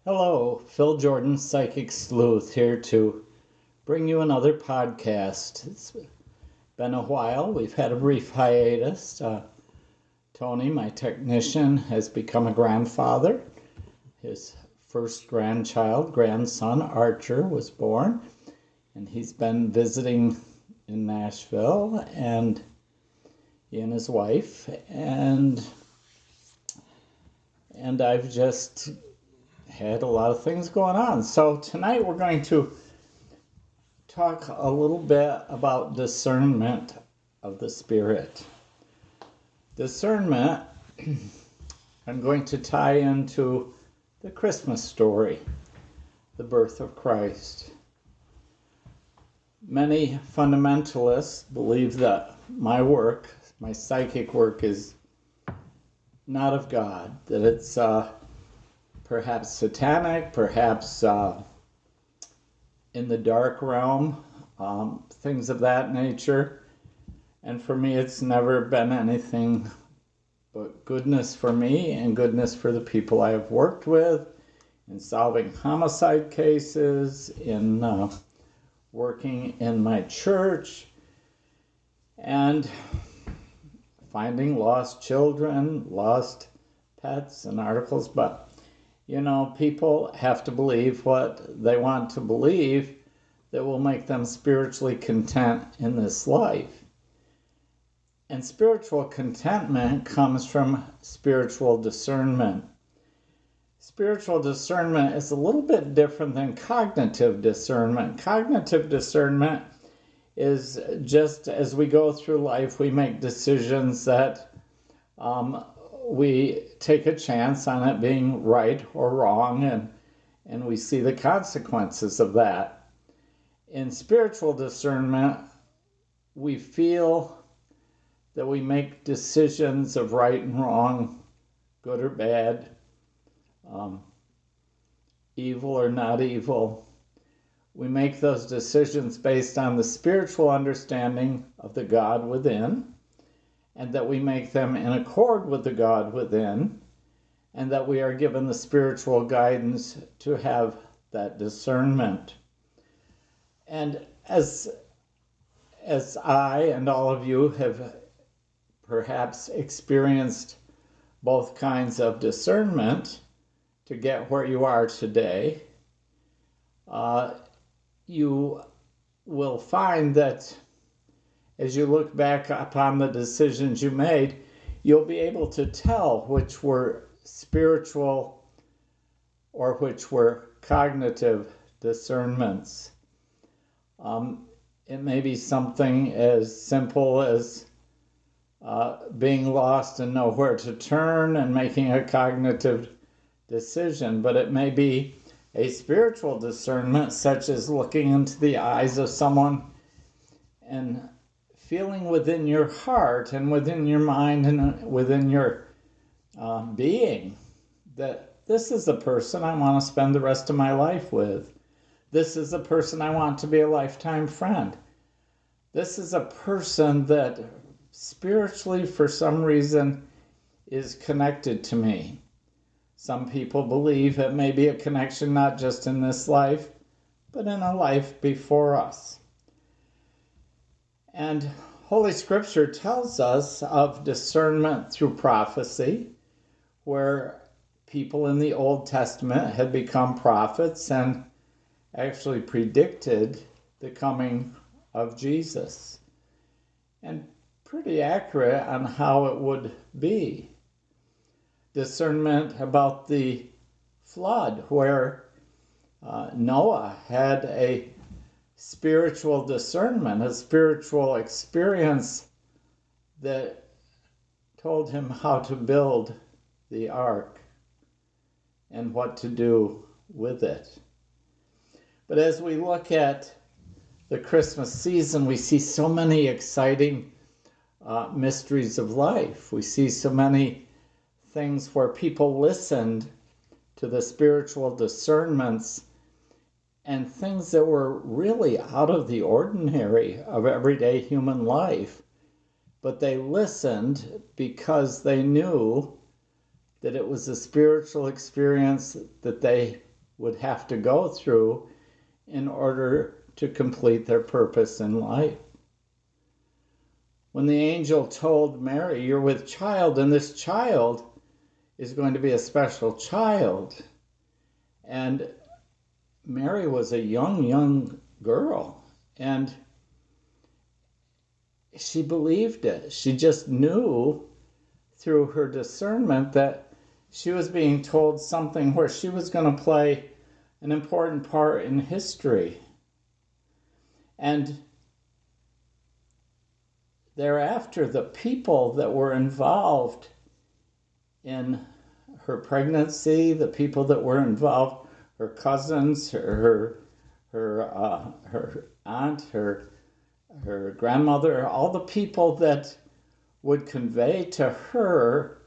Hello, Phil Jordan Psychic Sleuth here to bring you another podcast. It's been a while. We've had a brief hiatus. Tony, my technician, has become a grandfather. His first grandson, Archer, was born, and he's been visiting in Nashville, and he and his wife, and I've just had a lot of things going on. So tonight we're going to talk a little bit about discernment of the Spirit. Discernment, I'm going to tie into the Christmas story, the birth of Christ. Many fundamentalists believe that my work, my psychic work, is not of God, that it's perhaps satanic, perhaps in the dark realm, things of that nature. And for me, it's never been anything but goodness for me and goodness for the people I have worked with in solving homicide cases, in working in my church, and finding lost children, lost pets, and articles. But people have to believe what they want to believe that will make them spiritually content in this life. And spiritual contentment comes from spiritual discernment. Spiritual discernment is a little bit different than cognitive discernment. Cognitive discernment is just as we go through life, we make decisions that we take a chance on it being right or wrong, and we see the consequences of that. In spiritual discernment, we feel that we make decisions of right and wrong, good or bad, evil or not evil. We make those decisions based on the spiritual understanding of the God within, and that we make them in accord with the God within, and that we are given the spiritual guidance to have that discernment. And as I and all of you have perhaps experienced both kinds of discernment to get where you are today, you will find that as you look back upon the decisions you made, you'll be able to tell which were spiritual or which were cognitive discernments. It may be something as simple as being lost and nowhere to turn and making a cognitive decision, but it may be a spiritual discernment, such as looking into the eyes of someone and feeling within your heart and within your mind and within your being that this is the person I want to spend the rest of my life with. This is a person I want to be a lifetime friend. This is a person that spiritually, for some reason, is connected to me. Some people believe it may be a connection not just in this life, but in a life before us. And Holy Scripture tells us of discernment through prophecy, where people in the Old Testament had become prophets and actually predicted the coming of Jesus. And pretty accurate on how it would be. Discernment about the flood, where Noah had a spiritual discernment, a spiritual experience that told him how to build the ark and what to do with it. But as we look at the Christmas season, we see so many exciting mysteries of life. We see so many things where people listened to the spiritual discernments and things that were really out of the ordinary of everyday human life. But they listened because they knew that it was a spiritual experience that they would have to go through in order to complete their purpose in life. When the angel told Mary, "You're with child, and this child is going to be a special child," and Mary was a young girl, and she believed it. She just knew through her discernment that she was being told something where she was going to play an important part in history. And thereafter, the people that were involved in her pregnancy, the people that were involved, her cousins, her aunt, her grandmother, all the people that would convey to her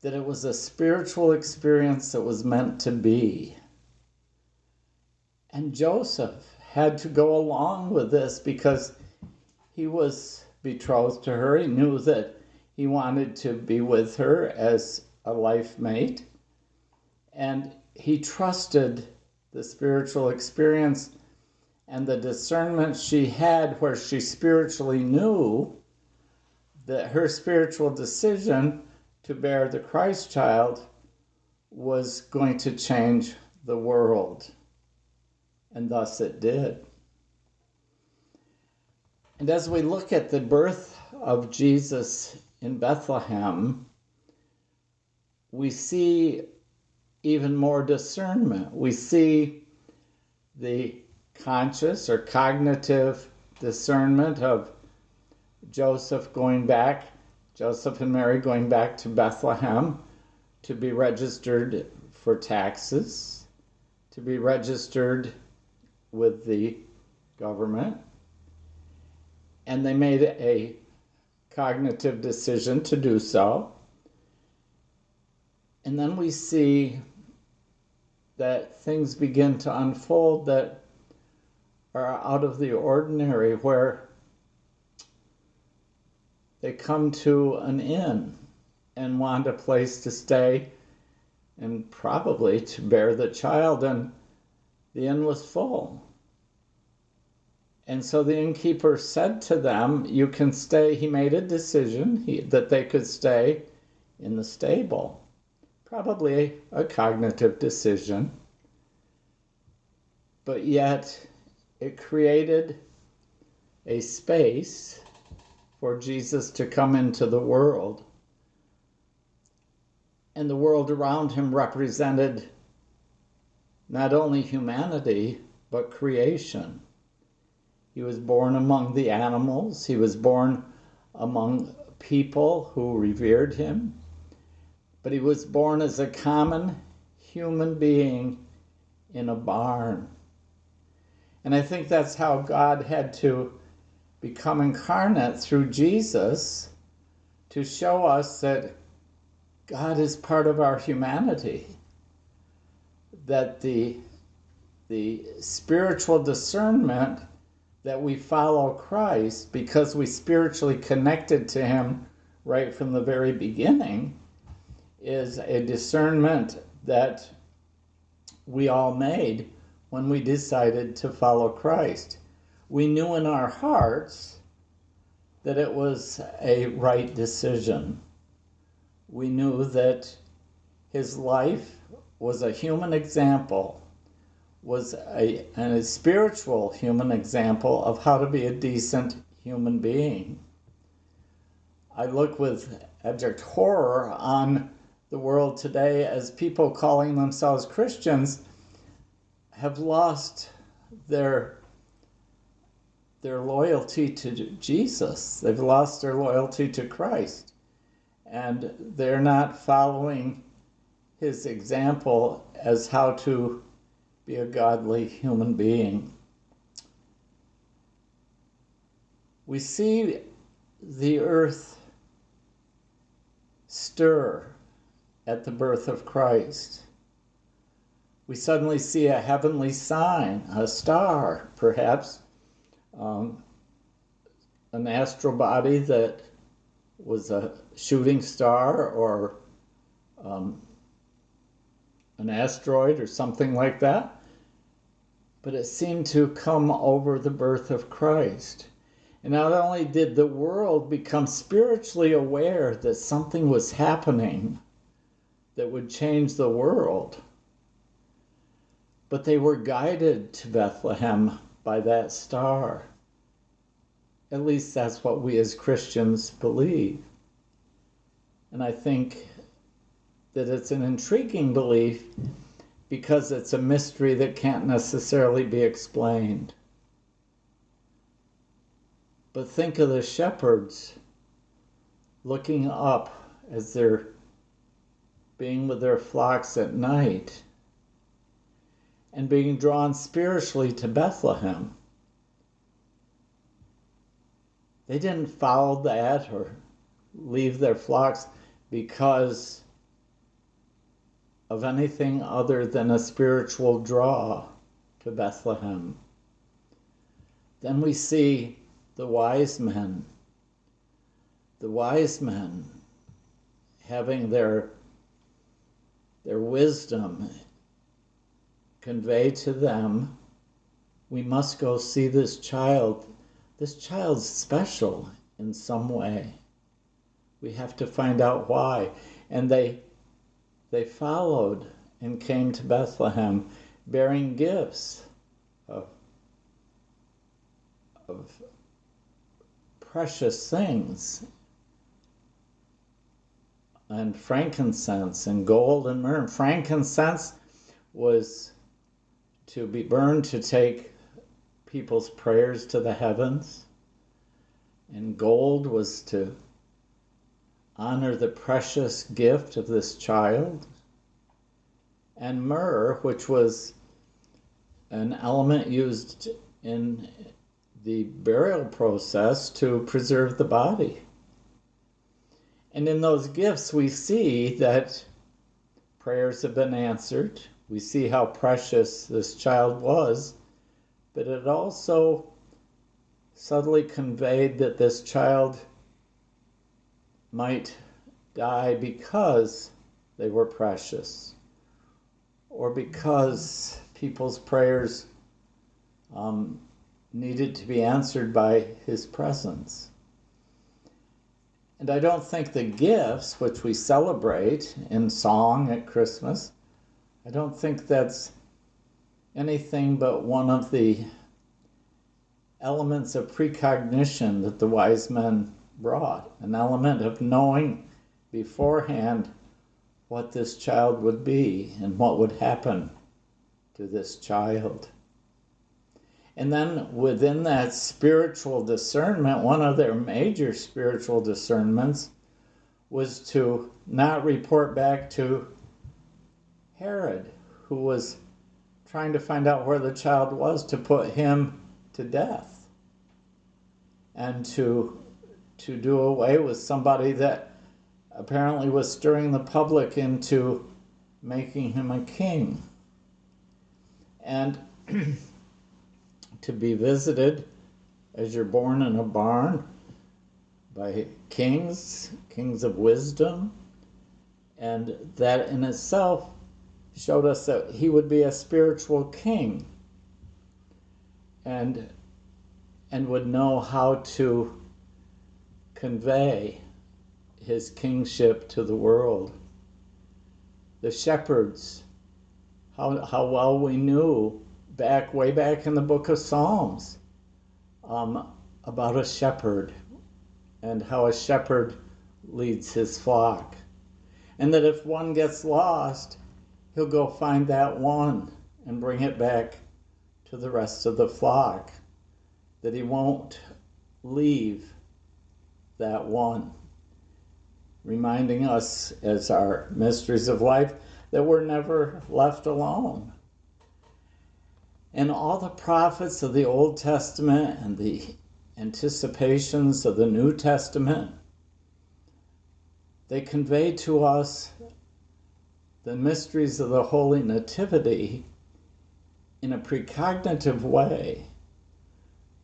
that it was a spiritual experience that was meant to be. And Joseph had to go along with this because he was betrothed to her. He knew that he wanted to be with her as a life mate. And he trusted the spiritual experience and the discernment she had, where she spiritually knew that her spiritual decision to bear the Christ child was going to change the world. And thus it did. And as we look at the birth of Jesus in Bethlehem, we see even more discernment. We see the conscious or cognitive discernment of Joseph and Mary going back to Bethlehem to be registered for taxes, to be registered with the government. And they made a cognitive decision to do so. And then we see that things begin to unfold that are out of the ordinary, where they come to an inn and want a place to stay and probably to bear the child, and the inn was full. And so the innkeeper said to them, "You can stay." He made a decision that they could stay in the stable. Probably a cognitive decision. But yet it created a space for Jesus to come into the world. And the world around him represented not only humanity, but creation. He was born among the animals. He was born among people who revered him. But he was born as a common human being in a barn. And I think that's how God had to become incarnate through Jesus, to show us that God is part of our humanity, that the spiritual discernment that we follow Christ because we spiritually connected to him right from the very beginning is a discernment that we all made when we decided to follow Christ. We knew in our hearts that it was a right decision. We knew that his life was a human example, was a spiritual human example of how to be a decent human being. I look with abject horror on the world today as people calling themselves Christians have lost their loyalty to Jesus. They've lost their loyalty to Christ. And they're not following his example as how to be a godly human being. We see the earth stir at the birth of Christ. We suddenly see a heavenly sign, a star, perhaps, an astral body that was a shooting star or an an asteroid or something like that. But it seemed to come over the birth of Christ. And not only did the world become spiritually aware that something was happening that would change the world, but they were guided to Bethlehem by that star. At least that's what we as Christians believe. And I think that it's an intriguing belief because it's a mystery that can't necessarily be explained. But think of the shepherds looking up as they're being with their flocks at night and being drawn spiritually to Bethlehem. They didn't follow that or leave their flocks because of anything other than a spiritual draw to Bethlehem. Then we see the wise men having their wisdom convey to them, we must go see this child. This child's special in some way. We have to find out why. And they followed and came to Bethlehem bearing gifts of precious things, and frankincense and gold and myrrh. Frankincense was to be burned to take people's prayers to the heavens, and gold was to honor the precious gift of this child, and myrrh, which was an element used in the burial process to preserve the body. And in those gifts we see that prayers have been answered. We see how precious this child was, but it also subtly conveyed that this child might die because they were precious, or because people's prayers needed to be answered by his presence. And I don't think the gifts, which we celebrate in song at Christmas, I don't think that's anything but one of the elements of precognition that the wise men brought, an element of knowing beforehand what this child would be and what would happen to this child. And then within that spiritual discernment, one of their major spiritual discernments was to not report back to Herod, who was trying to find out where the child was to put him to death, and to do away with somebody that apparently was stirring the public into making him a king. And to be visited as you're born in a barn by kings of wisdom, and that in itself showed us that he would be a spiritual king and would know how to convey his kingship to the world. The shepherds, how well we knew way back in the book of Psalms about a shepherd and how a shepherd leads his flock. And that if one gets lost, he'll go find that one and bring it back to the rest of the flock. That he won't leave that one. Reminding us as our mysteries of life that we're never left alone. And all the prophets of the Old Testament and the anticipations of the New Testament, they convey to us the mysteries of the Holy Nativity in a precognitive way,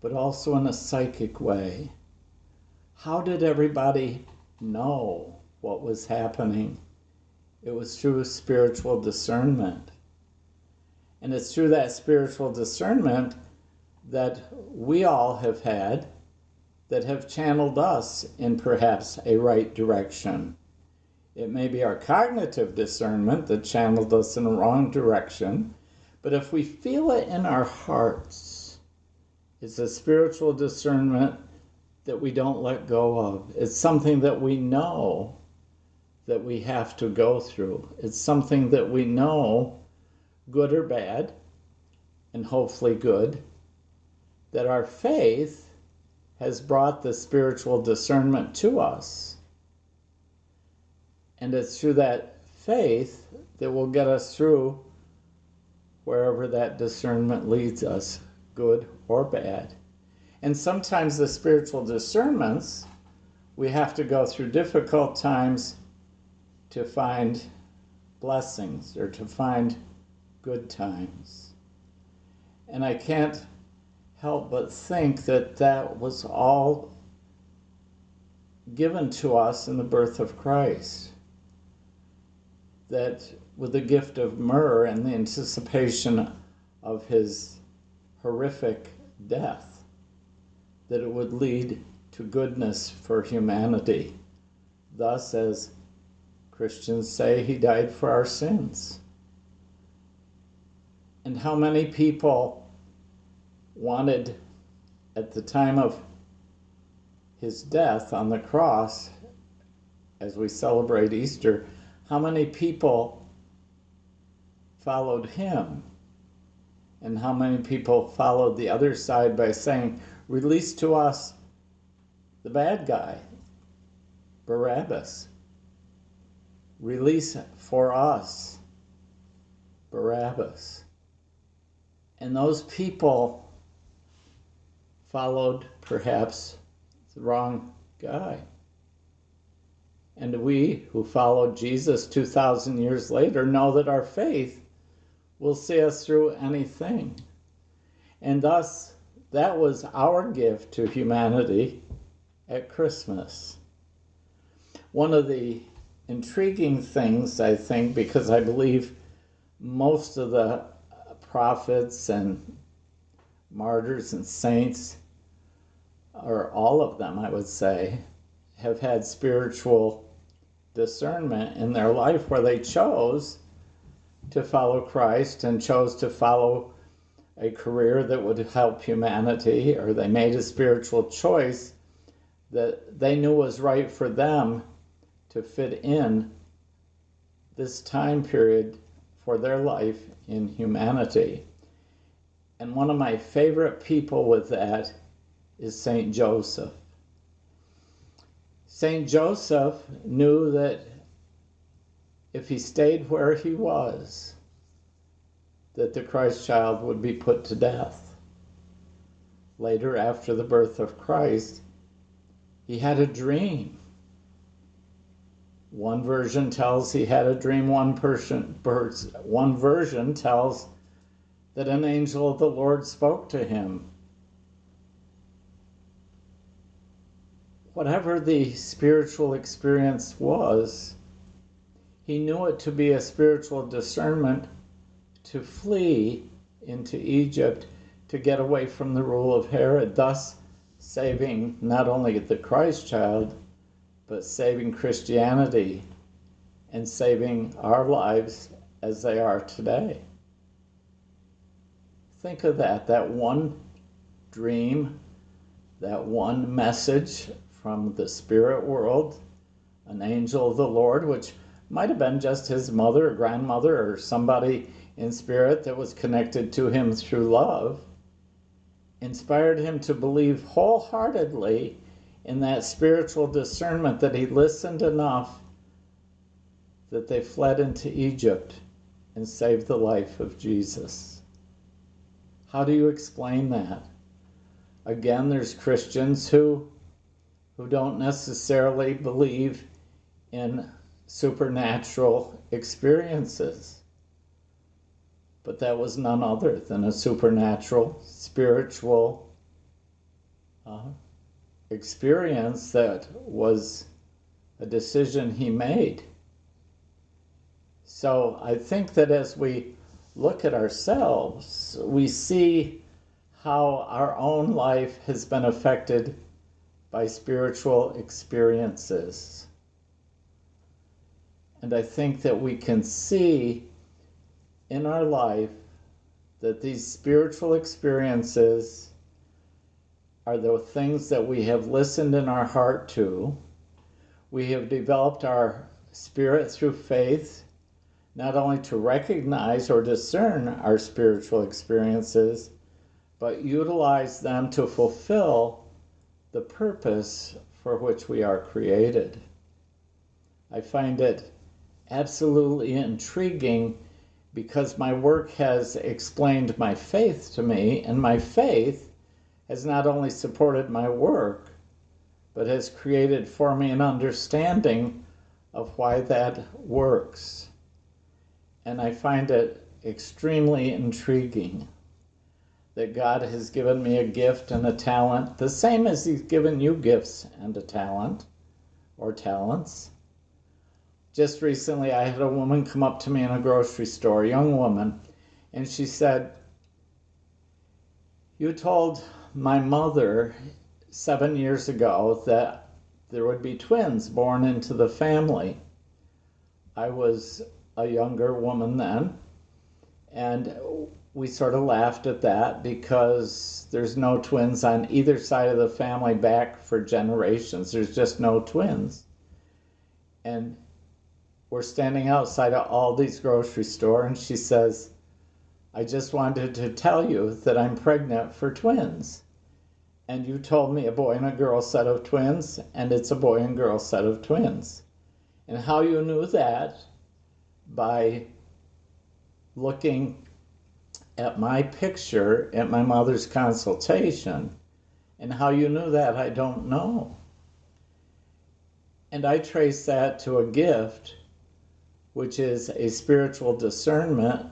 but also in a psychic way. How did everybody know what was happening It was through spiritual discernment. And it's through that spiritual discernment that we all have had that have channeled us in perhaps a right direction. It may be our cognitive discernment that channeled us in a wrong direction, but if we feel it in our hearts, it's a spiritual discernment that we don't let go of. It's something that we know that we have to go through. It's something that we know, good or bad, and hopefully good, that our faith has brought the spiritual discernment to us. And it's through that faith that will get us through wherever that discernment leads us, good or bad. And sometimes the spiritual discernments, we have to go through difficult times to find blessings or to find good times. And I can't help but think that that was all given to us in the birth of Christ. That with the gift of myrrh and the anticipation of his horrific death, that it would lead to goodness for humanity. Thus, as Christians say, he died for our sins. And how many people wanted, at the time of his death on the cross, as we celebrate Easter, how many people followed him? And how many people followed the other side by saying, release to us the bad guy, Barabbas. Release for us, Barabbas. And those people followed perhaps the wrong guy. And we who followed Jesus 2,000 years later know that our faith will see us through anything. And thus, that was our gift to humanity at Christmas. One of the intriguing things, I think, because I believe most of the prophets and martyrs and saints, or all of them, I would say, have had spiritual discernment in their life where they chose to follow Christ and chose to follow a career that would help humanity, or they made a spiritual choice that they knew was right for them to fit in this time period for their life in humanity. And one of my favorite people with that is Saint Joseph. Saint Joseph knew that if he stayed where he was, that the Christ child would be put to death. Later, after the birth of Christ, he had a dream. One version tells he had a dream, one version tells that an angel of the Lord spoke to him. Whatever the spiritual experience was, he knew it to be a spiritual discernment to flee into Egypt to get away from the rule of Herod, thus saving not only the Christ child, but saving Christianity and saving our lives as they are today. Think of that one dream, that one message from the spirit world, an angel of the Lord, which might have been just his mother or grandmother or somebody in spirit that was connected to him through love, inspired him to believe wholeheartedly in that spiritual discernment that he listened enough that they fled into Egypt and saved the life of Jesus. How do you explain that? Again, there's Christians who don't necessarily believe in supernatural experiences. But that was none other than a supernatural, spiritual experience that was a decision he made. So I think that as we look at ourselves, we see how our own life has been affected by spiritual experiences. And I think that we can see in our life that these spiritual experiences are the things that we have listened in our heart to. We have developed our spirit through faith, not only to recognize or discern our spiritual experiences, but utilize them to fulfill the purpose for which we are created. I find it absolutely intriguing because my work has explained my faith to me, and my faith has not only supported my work, but has created for me an understanding of why that works. And I find it extremely intriguing that God has given me a gift and a talent, the same as He's given you gifts and a talent, or talents. Just recently, I had a woman come up to me in a grocery store, a young woman, and she said, "You told my mother 7 years ago that there would be twins born into the family." I was a younger woman then, and we sort of laughed at that because there's no twins on either side of the family back for generations. There's just no twins. And we're standing outside of Aldi's grocery store, and she says, "I just wanted to tell you that I'm pregnant for twins. And you told me a boy and a girl set of twins, and it's a boy and girl set of twins. And how you knew that by looking at my picture at my mother's consultation, and how you knew that, I don't know." And I trace that to a gift, which is a spiritual discernment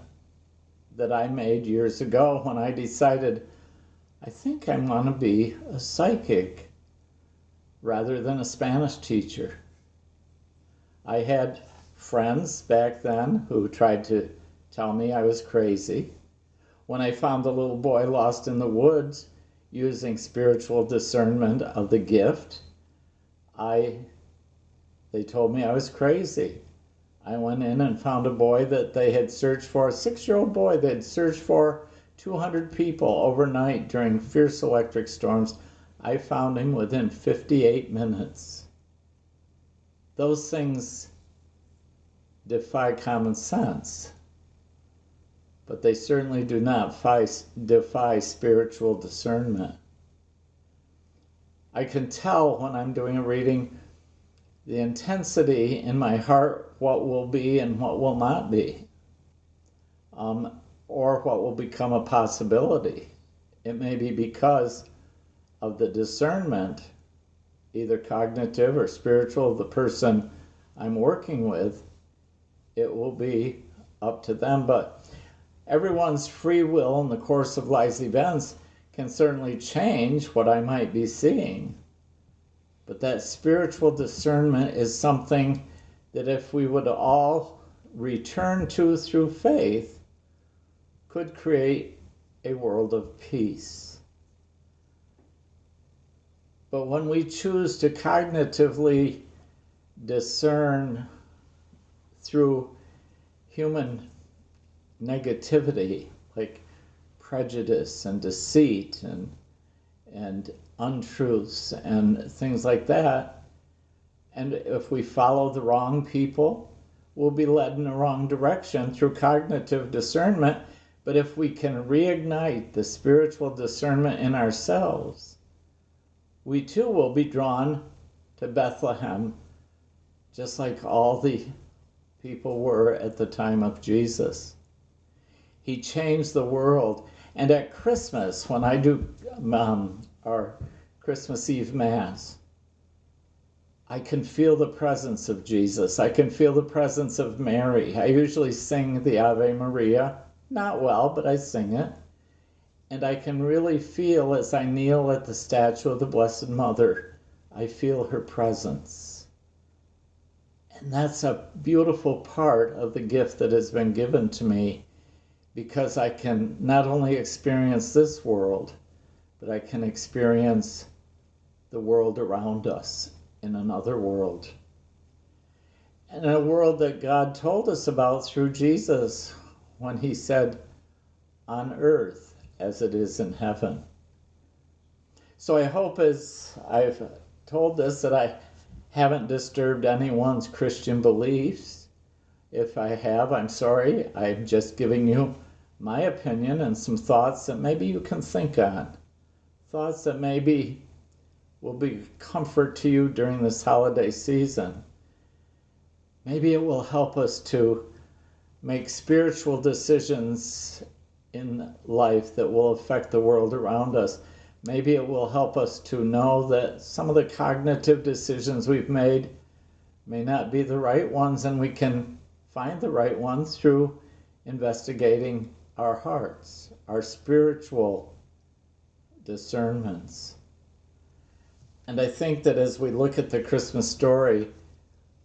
that I made years ago when I decided, I think I want to be a psychic rather than a Spanish teacher. I had friends back then who tried to tell me I was crazy. When I found the little boy lost in the woods using spiritual discernment of the gift, they told me I was crazy. I went in and found a boy that they had searched for, a 6-year-old boy they had searched for 200 people overnight during fierce electric storms. I found him within 58 minutes. Those things defy common sense, but they certainly do not defy spiritual discernment. I can tell when I'm doing a reading the intensity in my heart, what will be and what will not be, or what will become a possibility. It may be because of the discernment, either cognitive or spiritual, of the person I'm working with. It will be up to them, but everyone's free will in the course of life's events can certainly change what I might be seeing. But that spiritual discernment is something that if we would all return to through faith, could create a world of peace. But when we choose to cognitively discern through human negativity, like prejudice and deceit and untruths and things like that, and if we follow the wrong people, we'll be led in the wrong direction through cognitive discernment. But if we can reignite the spiritual discernment in ourselves, we too will be drawn to Bethlehem, just like all the people were at the time of Jesus. He changed the world. And at Christmas, when I do our Christmas Eve Mass, I can feel the presence of Jesus. I can feel the presence of Mary. I usually sing the Ave Maria, not well, but I sing it. And I can really feel, as I kneel at the statue of the Blessed Mother, I feel her presence. And that's a beautiful part of the gift that has been given to me, because I can not only experience this world, but I can experience the world around us in another world. And a world that God told us about through Jesus when he said, on earth as it is in heaven. So I hope, as I've told this, that I haven't disturbed anyone's Christian beliefs. If I have, I'm sorry. I'm just giving you my opinion and some thoughts that maybe you can think on. Thoughts that maybe will be comfort to you during this holiday season. Maybe it will help us to make spiritual decisions in life that will affect the world around us. Maybe it will help us to know that some of the cognitive decisions we've made may not be the right ones, and we can find the right ones through investigating our hearts, our spiritual discernments. And I think that as we look at the Christmas story,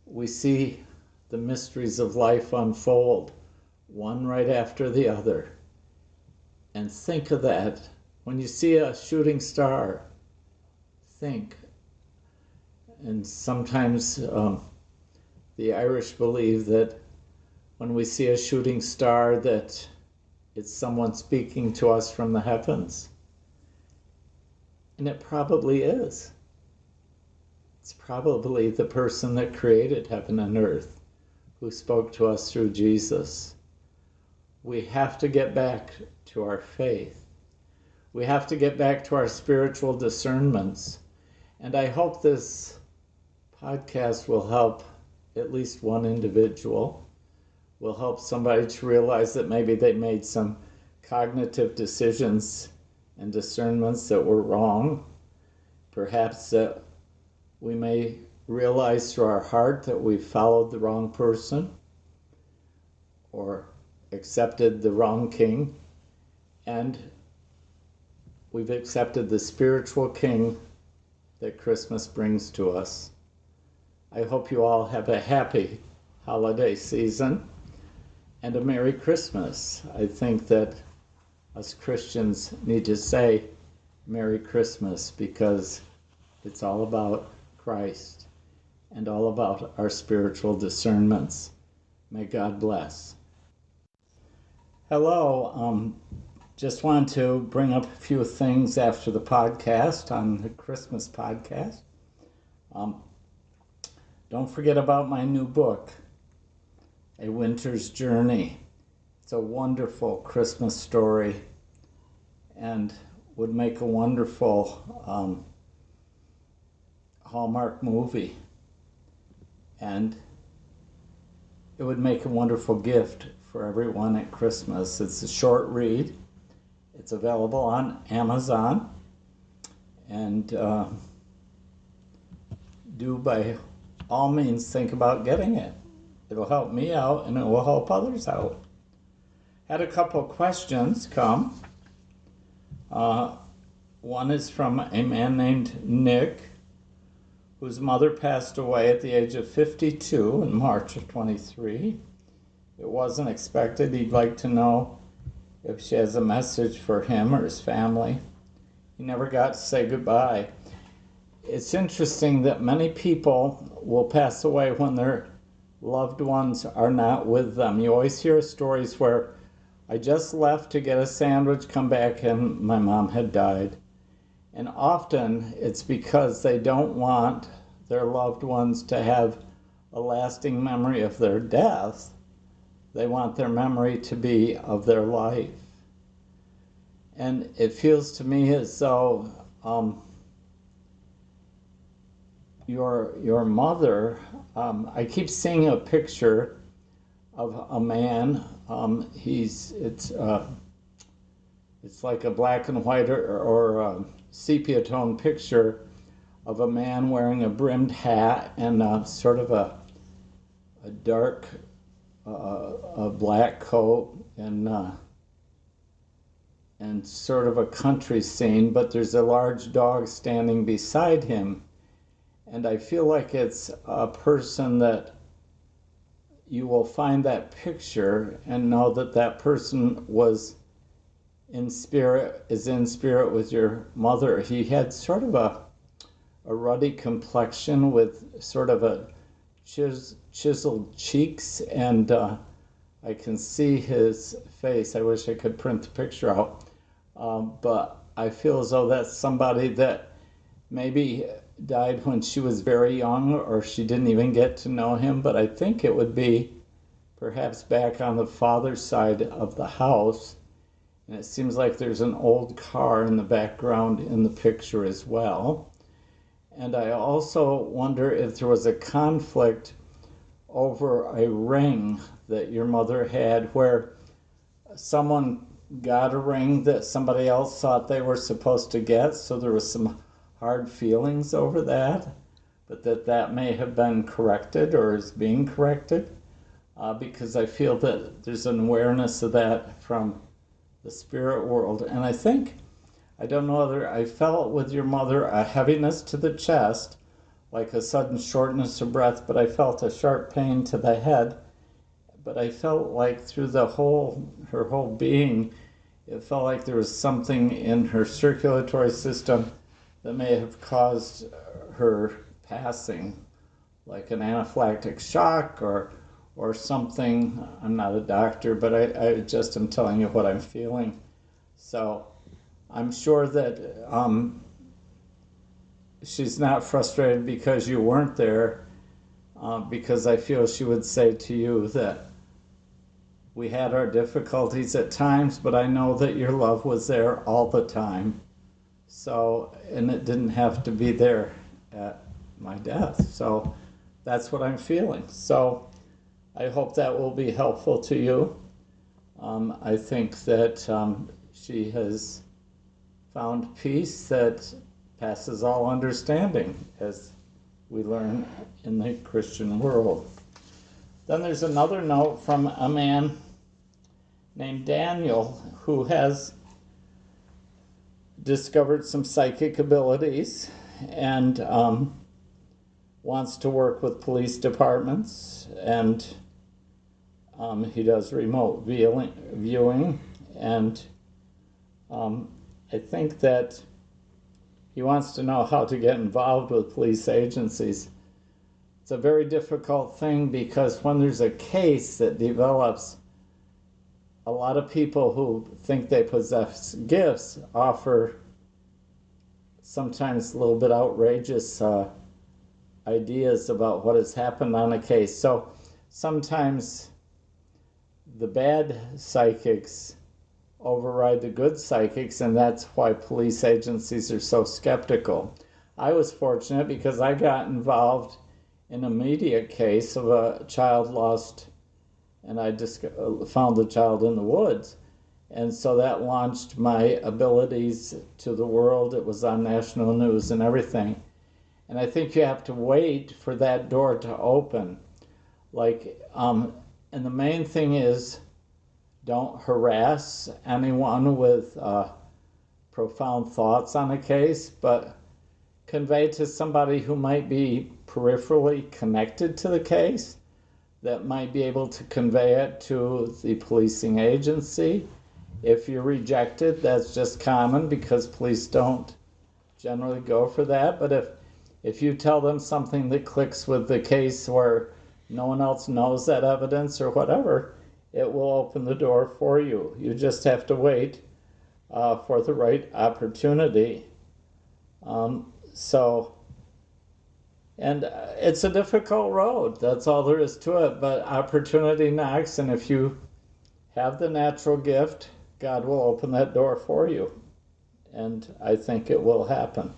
we see the mysteries of life unfold, one right after the other. And think of that. When you see a shooting star, think. And sometimes the Irish believe that when we see a shooting star, that it's someone speaking to us from the heavens. And it probably is. It's probably the person that created heaven and earth who spoke to us through Jesus. We have to get back to our faith. We have to get back to our spiritual discernments. And I hope this podcast will help at least one individual, will help somebody to realize that maybe they made some cognitive decisions and discernments that were wrong. Perhaps that we may realize through our heart that we followed the wrong person or accepted the wrong king, and we've accepted the spiritual king that Christmas brings to us. I hope you all have a happy holiday season and a Merry Christmas. I think that us Christians need to say Merry Christmas because it's all about Christ and all about our spiritual discernments. May God bless. Hello. Just wanted to bring up a few things after the podcast, on the Christmas podcast. Don't forget about my new book, A Winter's Journey. It's a wonderful Christmas story and would make a wonderful Hallmark movie. And it would make a wonderful gift for everyone at Christmas. It's a short read. It's available on Amazon. And do by all means think about getting it. It'll help me out and it will help others out. Had a couple questions come. One is from a man named Nick, whose mother passed away at the age of 52 in March of 23. It wasn't expected. He'd like to know if she has a message for him or his family. He never got to say goodbye. It's interesting that many people will pass away when their loved ones are not with them. You always hear stories where I just left to get a sandwich, come back, and my mom had died. And often it's because they don't want their loved ones to have a lasting memory of their death. They want their memory to be of their life. And it feels to me as though your mother, I keep seeing a picture of a man. It's like a black and white or sepia tone picture of a man wearing a brimmed hat and sort of a dark a black coat and sort of a country scene, but there's a large dog standing beside him. And I feel like it's a person that you will find that picture and know that that person was is in spirit with your mother. He had sort of a ruddy complexion with sort of a chiseled cheeks, and I can see his face. I wish I could print the picture out. But I feel as though that's somebody that maybe died when she was very young, or she didn't even get to know him. But I think it would be perhaps back on the father's side of the house. And it seems like there's an old car in the background in the picture as well. And I also wonder if there was a conflict over a ring that your mother had, where someone got a ring that somebody else thought they were supposed to get, so there was some hard feelings over that, but that may have been corrected or is being corrected, because I feel that there's an awareness of that from the spirit world. And I think, I don't know whether I felt with your mother a heaviness to the chest, like a sudden shortness of breath, but I felt a sharp pain to the head. But I felt like through her whole being, it felt like there was something in her circulatory system that may have caused her passing, like an anaphylactic shock or something. I'm not a doctor, but I just am telling you what I'm feeling. So I'm sure that she's not frustrated because you weren't there, because I feel she would say to you that we had our difficulties at times, but I know that your love was there all the time. So, and it didn't have to be there at my death. So that's what I'm feeling. So I hope that will be helpful to you. I think that she has found peace that passes all understanding, as we learn in the Christian world. Then there's another note from a man named Daniel, who has discovered some psychic abilities and wants to work with police departments, and he does remote viewing, and I think that he wants to know how to get involved with police agencies. It's a very difficult thing, because when there's a case that develops, a lot of people who think they possess gifts offer sometimes a little bit outrageous ideas about what has happened on a case. So sometimes the bad psychics override the good psychics, and that's why police agencies are so skeptical. I was fortunate because I got involved in a media case of a child lost, and I just found the child in the woods. And so that launched my abilities to the world. It was on national news and everything. And I think you have to wait for that door to open. And the main thing is, don't harass anyone with profound thoughts on a case, but convey to somebody who might be peripherally connected to the case, that might be able to convey it to the policing agency. If you're rejected, that's just common, because police don't generally go for that. But if you tell them something that clicks with the case where no one else knows that evidence or whatever, it will open the door for you. You just have to wait for the right opportunity. And it's a difficult road. That's all there is to it. But opportunity knocks, and if you have the natural gift, God will open that door for you. And I think it will happen.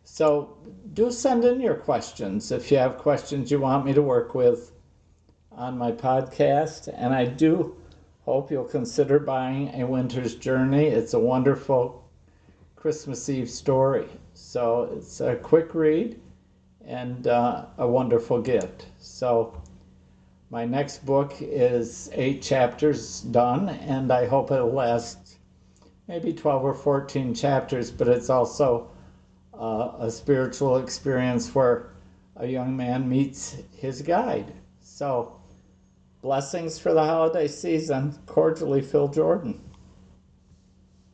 So do send in your questions if you have questions you want me to work with on my podcast. And I do hope you'll consider buying A Winter's Journey. It's a wonderful Christmas Eve story. So it's a quick read and a wonderful gift. So my next book is 8 chapters done, and I hope it'll last maybe 12 or 14 chapters, but it's also a spiritual experience where a young man meets his guide. So, blessings for the holiday season. Cordially, Phil Jordan.